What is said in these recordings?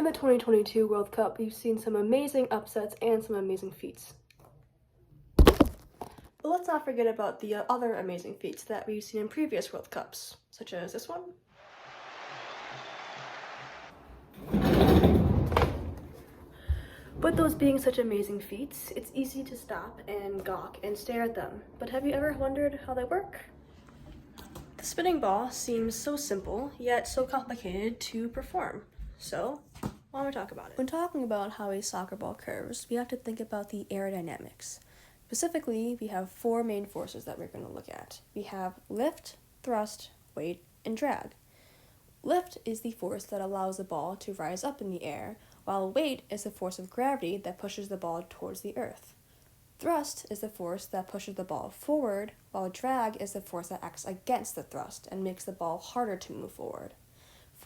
the 2022 World Cup, we've seen some amazing upsets and some amazing feats. But let's not forget about the other amazing feats that we've seen in previous World Cups, such as this one. With those being such amazing feats, it's easy to stop and gawk and stare at them. But have you ever wondered how they work? The spinning ball seems so simple, yet so complicated to perform. So, why don't we talk about it? When talking about how a soccer ball curves, we have to think about the aerodynamics. Specifically, we have four main forces that we're going to look at. We have lift, thrust, weight, and drag. Lift is the force that allows the ball to rise up in the air, while weight is the force of gravity that pushes the ball towards the earth. Thrust is the force that pushes the ball forward, while drag is the force that acts against the thrust and makes the ball harder to move forward.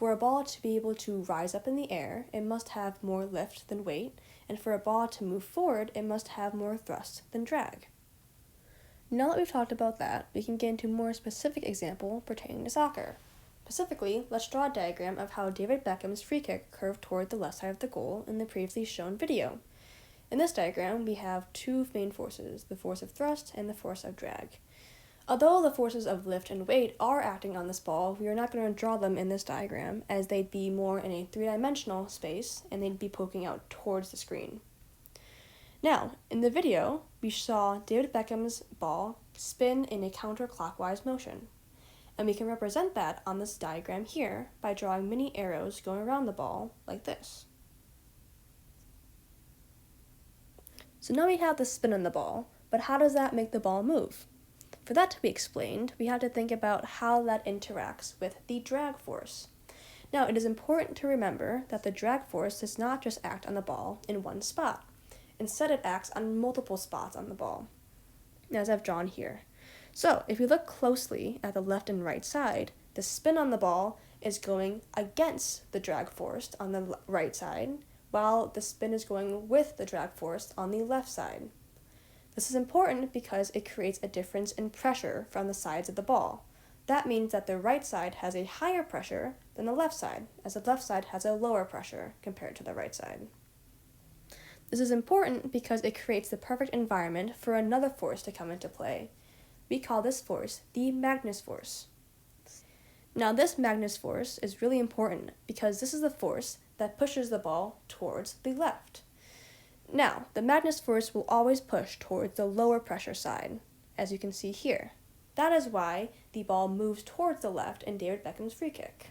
For a ball to be able to rise up in the air, it must have more lift than weight, and for a ball to move forward, it must have more thrust than drag. Now that we've talked about that, we can get into a more specific example pertaining to soccer. Specifically, let's draw a diagram of how David Beckham's free kick curved toward the left side of the goal in the previously shown video. In this diagram, we have two main forces, the force of thrust and the force of drag. Although the forces of lift and weight are acting on this ball, we are not going to draw them in this diagram, as they'd be more in a three-dimensional space and they'd be poking out towards the screen. Now, in the video, we saw David Beckham's ball spin in a counterclockwise motion. And we can represent that on this diagram here by drawing mini arrows going around the ball like this. So now we have the spin on the ball, but how does that make the ball move? For that to be explained, we have to think about how that interacts with the drag force. Now, it is important to remember that the drag force does not just act on the ball in one spot. Instead, it acts on multiple spots on the ball, as I've drawn here. So, if you look closely at the left and right side, the spin on the ball is going against the drag force on the right side, while the spin is going with the drag force on the left side. This is important because it creates a difference in pressure from the sides of the ball. That means that the right side has a higher pressure than the left side, as the left side has a lower pressure compared to the right side. This is important because it creates the perfect environment for another force to come into play. We call this force the Magnus force. Now, this Magnus force is really important because this is the force that pushes the ball towards the left. Now, the Magnus force will always push towards the lower pressure side, as you can see here. That is why the ball moves towards the left in David Beckham's free kick.